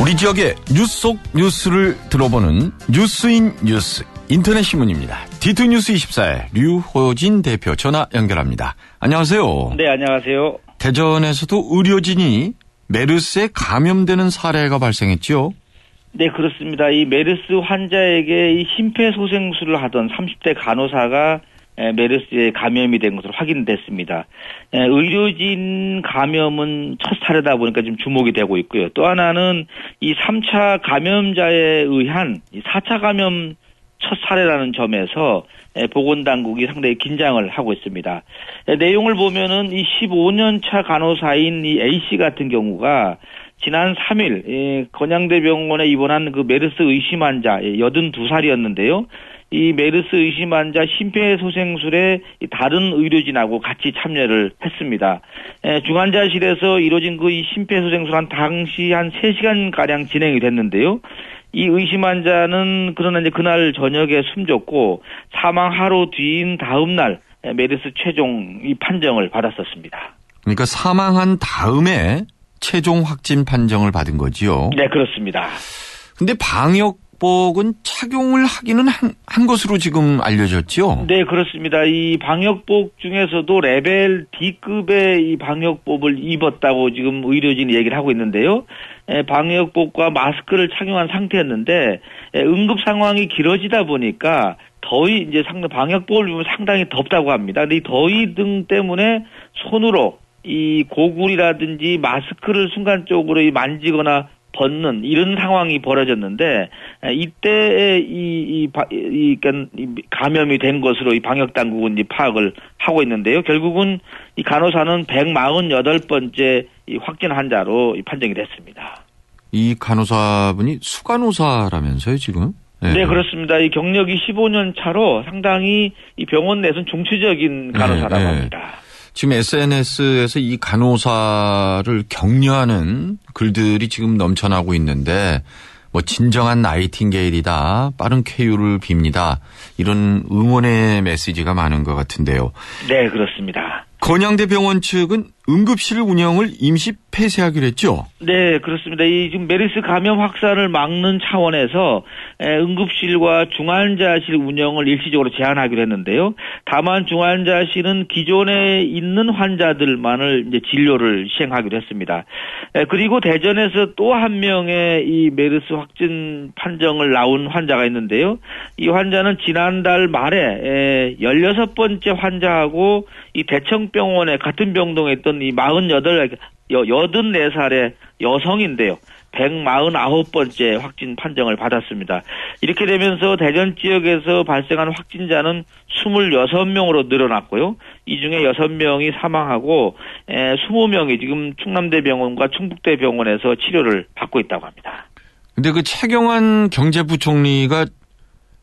우리 지역의 뉴스 속 뉴스를 들어보는 뉴스인 뉴스 인터넷 신문입니다. D2뉴스24의 류호진 대표 전화 연결합니다. 안녕하세요. 네, 안녕하세요. 대전에서도 의료진이 메르스에 감염되는 사례가 발생했죠? 네, 그렇습니다. 이 메르스 환자에게 이 심폐소생술을 하던 30대 간호사가 메르스에 감염이 된 것으로 확인됐습니다. 의료진 감염은 첫 사례다 보니까 지금 주목이 되고 있고요. 또 하나는 이 3차 감염자에 의한 이 4차 감염 첫 사례라는 점에서 보건당국이 상당히 긴장을 하고 있습니다. 내용을 보면은 이 15년 차 간호사인 이 A씨 같은 경우가 지난 3일 건양대병원에 입원한 그 메르스 의심 환자 82살이었는데요. 이 메르스 의심 환자 심폐소생술에 다른 의료진하고 같이 참여를 했습니다. 중환자실에서 이루어진 그 이 심폐소생술 당시 한 3시간가량 진행이 됐는데요. 이 의심 환자는 그러나 이제 그날 저녁에 숨졌고 사망 하루 뒤인 다음 날 메르스 최종 이 판정을 받았었습니다. 그러니까 사망한 다음에 최종 확진 판정을 받은 거지요? 네, 그렇습니다. 근데 방역복은 착용을 하기는 한 것으로 지금 알려졌죠? 네, 그렇습니다. 이 방역복 중에서도 레벨 D급의 이 방역복을 입었다고 지금 의료진이 얘기를 하고 있는데요. 방역복과 마스크를 착용한 상태였는데 응급 상황이 길어지다 보니까 더위 이제 방역복을 입으면 상당히 덥다고 합니다. 근데 이 더위 등 때문에 손으로 이 고글이라든지 마스크를 순간적으로 만지거나 벗는 이런 상황이 벌어졌는데 이때 이 감염이 된 것으로 이 방역 당국은 이제 파악을 하고 있는데요. 결국은 이 간호사는 148번째 이 확진 환자로 판정이 됐습니다. 이 간호사분이 수간호사라면서요, 지금? 네, 그렇습니다. 이 경력이 15년 차로 상당히 이 병원 내에서는 중추적인 간호사라고 합니다. 지금 SNS에서 이 간호사를 격려하는 글들이 지금 넘쳐나고 있는데 뭐 진정한 나이팅게일이다. 빠른 쾌유를 빕니다. 이런 응원의 메시지가 많은 것 같은데요. 네, 그렇습니다. 건양대병원 측은 응급실 운영을 임시 폐쇄하기로 했죠? 네, 그렇습니다. 이 지금 메르스 감염 확산을 막는 차원에서 응급실과 중환자실 운영을 일시적으로 제한하기로 했는데요. 다만 중환자실은 기존에 있는 환자들만을 이제 진료를 시행하기로 했습니다. 그리고 대전에서 또 한 명의 이 메르스 확진 판정을 나온 환자가 있는데요. 이 환자는 지난달 말에 16번째 환자하고 이 대청병원에 같은 병동에 있던 이 84살의 여성인데요. 149번째 확진 판정을 받았습니다. 이렇게 되면서 대전 지역에서 발생한 확진자는 26명으로 늘어났고요. 이 중에 6명이 사망하고 20명이 지금 충남대병원과 충북대병원에서 치료를 받고 있다고 합니다. 근데 그 최경환 경제부총리가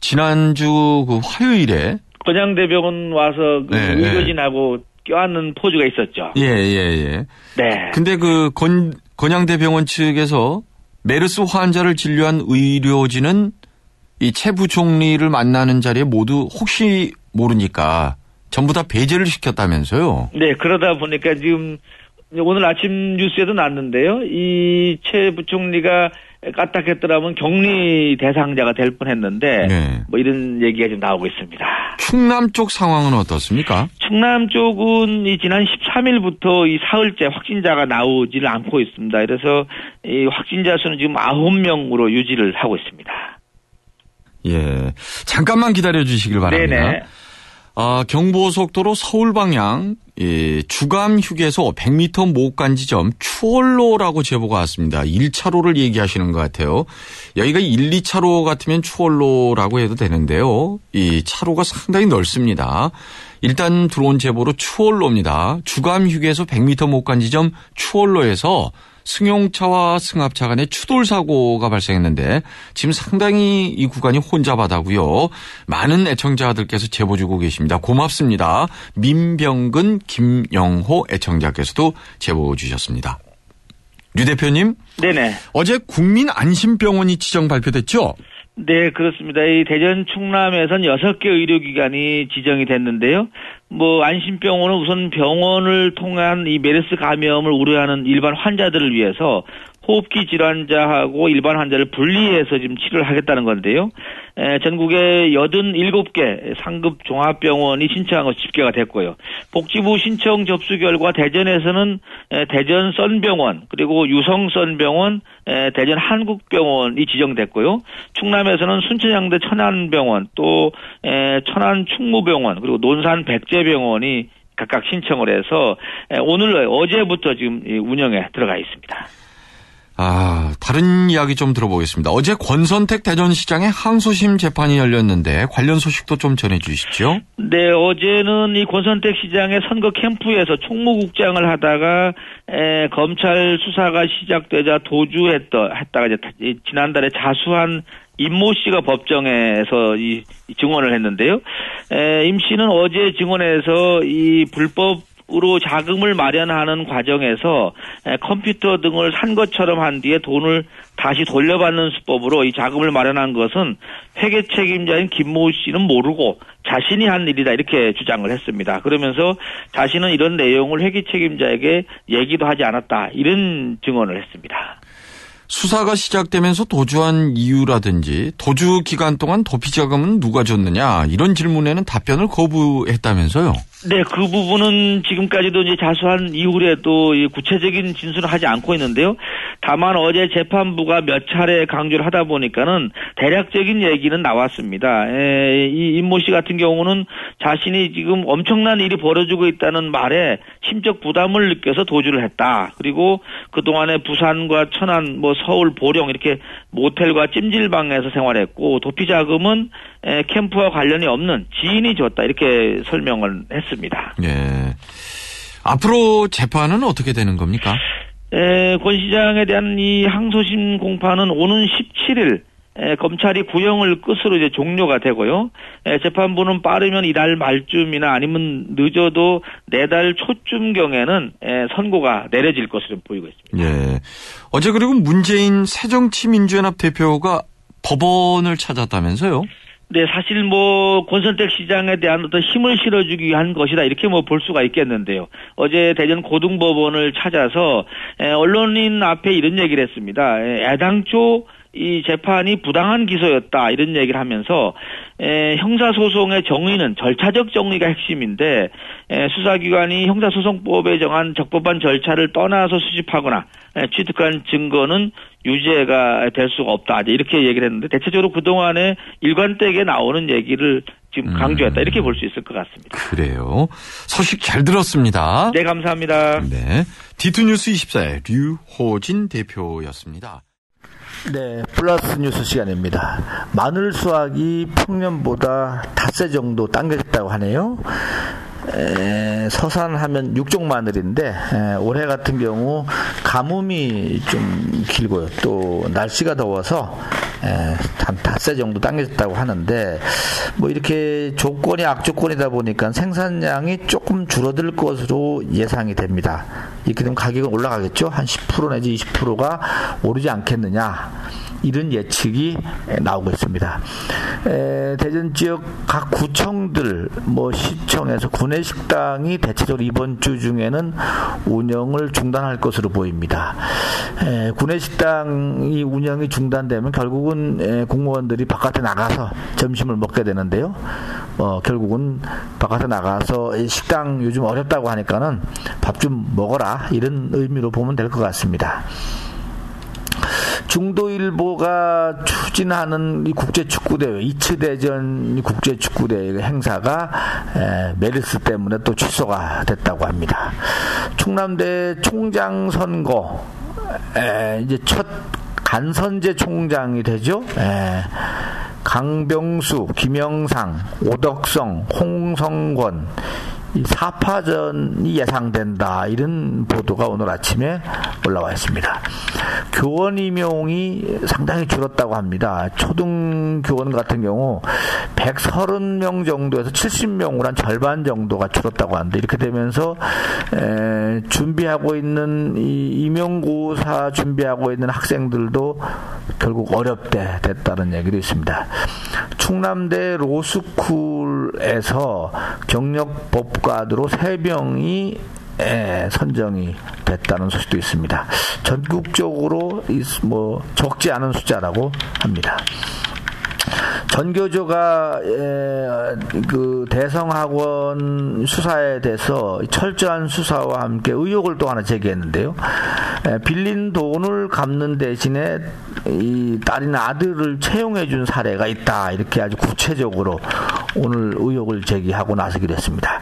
지난주 그 화요일에 건양대병원 와서 그 의료진하고 껴안는 포즈가 있었죠. 예. 네. 근데 그 건양대병원 측에서 메르스 환자를 진료한 의료진은 이 최 부총리를 만나는 자리에 모두 혹시 모르니까 전부 다 배제를 시켰다면서요? 네, 그러다 보니까 지금 오늘 아침 뉴스에도 났는데요. 이 최 부총리가 까딱했더라면 격리 대상자가 될 뻔했는데 뭐 이런 얘기가 지금 나오고 있습니다. 충남 쪽 상황은 어떻습니까? 충남 쪽은 이 지난 13일부터 이 사흘째 확진자가 나오지를 않고 있습니다. 그래서 이 확진자 수는 지금 9명으로 유지를 하고 있습니다. 예, 잠깐만 기다려 주시길 바랍니다. 네네. 경부고속도로 서울 방향 주감 휴게소 100m 못 간 지점 추월로라고 제보가 왔습니다. 1차로를 얘기하시는 것 같아요. 여기가 1, 2차로 같으면 추월로라고 해도 되는데요. 이 차로가 상당히 넓습니다. 일단 들어온 제보로 추월로입니다. 주감 휴게소 100m 못 간 지점 추월로에서 승용차와 승합차 간에 추돌 사고가 발생했는데 지금 상당히 이 구간이 혼잡하다고요. 많은 애청자들께서 제보 주고 계십니다. 고맙습니다. 민병근, 김영호 애청자께서도 제보 주셨습니다. 류 대표님. 네네. 어제 국민안심병원이 지정 발표됐죠? 네, 그렇습니다. 이 대전 충남에선 6개 의료기관이 지정이 됐는데요. 안심병원은 우선 병원을 통한 이 메르스 감염을 우려하는 일반 환자들을 위해서 호흡기 질환자하고 일반 환자를 분리해서 지금 치료를 하겠다는 건데요. 전국에 87개 상급 종합병원이 신청한 것이 집계가 됐고요. 복지부 신청 접수 결과 대전에서는 대전 썬병원, 그리고 유성 썬병원, 대전 한국병원이 지정됐고요. 충남에서는 순천향대 천안병원, 또 천안 충무병원, 그리고 논산 백제병원이 각각 신청을 해서 어제부터 지금 운영에 들어가 있습니다. 다른 이야기 좀 들어보겠습니다. 어제 권선택 대전시장의 항소심 재판이 열렸는데 관련 소식도 좀 전해주시죠. 네, 어제는 이 권선택 시장의 선거 캠프에서 총무국장을 하다가 검찰 수사가 시작되자 도주했다가 이제 지난달에 자수한 임모 씨가 법정에서 이 증언을 했는데요. 임 씨는 어제 증언에서 이 불법으로 자금을 마련하는 과정에서 컴퓨터 등을 산 것처럼 한 뒤에 돈을 다시 돌려받는 수법으로 이 자금을 마련한 것은 회계 책임자인 김모 씨는 모르고 자신이 한 일이다, 이렇게 주장을 했습니다. 그러면서 자신은 이런 내용을 회계 책임자에게 얘기도 하지 않았다, 이런 증언을 했습니다. 수사가 시작되면서 도주한 이유라든지 도주 기간 동안 도피자금은 누가 줬느냐, 이런 질문에는 답변을 거부했다면서요? 네, 그 부분은 지금까지도 이제 자수한 이후에도 구체적인 진술을 하지 않고 있는데요. 다만 어제 재판부가 몇 차례 강조를 하다 보니까는 대략적인 얘기는 나왔습니다. 이 임모 씨 같은 경우는 자신이 지금 엄청난 일이 벌어지고 있다는 말에 심적 부담을 느껴서 도주를 했다. 그리고 그동안에 부산과 천안, 서울, 보령 이렇게 모텔과 찜질방에서 생활했고, 도피 자금은 캠프와 관련이 없는 지인이 줬다, 이렇게 설명을 했습니다. 예. 앞으로 재판은 어떻게 되는 겁니까? 권 시장에 대한 이 항소심 공판은 오는 17일 검찰이 구형을 끝으로 이제 종료가 되고요. 재판부는 빠르면 이달 말쯤이나 아니면 늦어도 내달 초쯤경에는 선고가 내려질 것으로 보이고 있습니다. 예. 어제 그리고 문재인 새정치민주연합 대표가 법원을 찾았다면서요? 네, 사실 권선택 시장에 대한 어떤 힘을 실어주기 위한 것이다, 이렇게 볼 수가 있겠는데요. 어제 대전 고등법원을 찾아서 언론인 앞에 이런 얘기를 했습니다. 애당초 이 재판이 부당한 기소였다, 이런 얘기를 하면서 형사소송의 정의는 절차적 정의가 핵심인데 수사기관이 형사소송법에 정한 적법한 절차를 떠나서 수집하거나 취득한 증거는 유죄가 될 수가 없다, 이렇게 얘기를 했는데 대체적으로 그동안에 일관되게 나오는 얘기를 지금 강조했다, 이렇게 볼 수 있을 것 같습니다. 그래요. 소식 잘 들었습니다. 네, 감사합니다. 네, D2뉴스 24의 류호진 대표였습니다. 네, 플러스 뉴스 시간입니다. 마늘 수확이 평년보다 닷새 정도 당겨졌다고 하네요. 서산하면 육종 마늘인데 올해 같은 경우 가뭄이 좀 길고요. 또 날씨가 더워서 한 닷새 정도 당겨졌다고 하는데 이렇게 조건이 악조건이다 보니까 생산량이 조금 줄어들 것으로 예상이 됩니다. 이렇게 되면 가격은 올라가겠죠. 한 10% 내지 20%가 오르지 않겠느냐, 이런 예측이 나오고 있습니다. 대전 지역 각 구청들, 시청에서 구내식당이 대체적으로 이번 주 중에는 운영을 중단할 것으로 보입니다. 구내식당이 운영이 중단되면 결국은 공무원들이 바깥에 나가서 점심을 먹게 되는데요. 결국은 바깥에 나가서 식당 요즘 어렵다고 하니까는 밥 좀 먹어라, 이런 의미로 보면 될 것 같습니다. 중도일보가 추진하는 이 국제축구대회, 이츠대전 국제축구대회 행사가 메르스 때문에 또 취소가 됐다고 합니다. 충남대 총장 선거, 이제 첫 간선제 총장이 되죠. 강병수, 김영상, 오덕성, 홍성권, 이 4파전이 예상된다, 이런 보도가 오늘 아침에 올라와 있습니다. 교원 임용이 상당히 줄었다고 합니다. 초등교원 같은 경우 130명 정도에서 70명으로 한 절반 정도가 줄었다고 하는데, 이렇게 되면서 준비하고 있는 이 임용고사 준비하고 있는 학생들도 결국 어렵게 됐다는 얘기도 있습니다. 충남대 로스쿨에서 경력법관으로 3명이 선정이 됐다는 소식도 있습니다. 전국적으로 적지 않은 숫자라고 합니다. 전교조가 그 대성학원 수사에 대해서 철저한 수사와 함께 의혹을 또 하나 제기했는데요. 빌린 돈을 갚는 대신에 이 딸이나 아들을 채용해 준 사례가 있다. 이렇게 아주 구체적으로 오늘 의혹을 제기하고 나서기로 했습니다.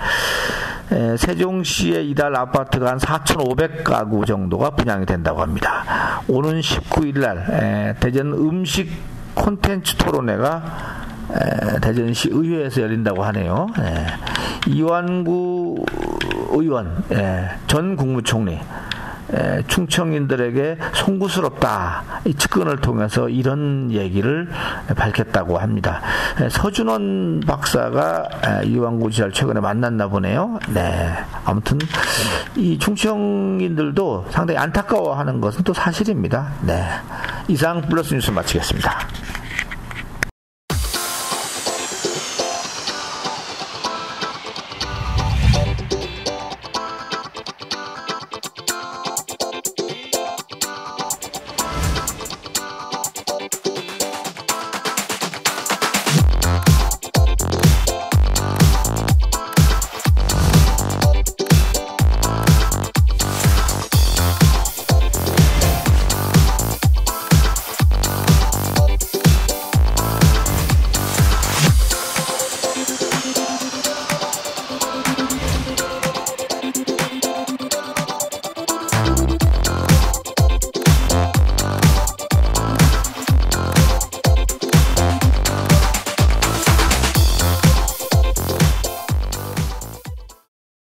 세종시의 이달 아파트가 한 4,500가구 정도가 분양이 된다고 합니다. 오는 19일 날 대전 음식 콘텐츠 토론회가 대전시 의회에서 열린다고 하네요. 이완구 의원, 전 국무총리, 충청인들에게 송구스럽다. 이 측근을 통해서 이런 얘기를 밝혔다고 합니다. 서준원 박사가 이완구 지사를 최근에 만났나 보네요. 아무튼 이 충청인들도 상당히 안타까워하는 것은 또 사실입니다. 이상 플러스 뉴스 마치겠습니다.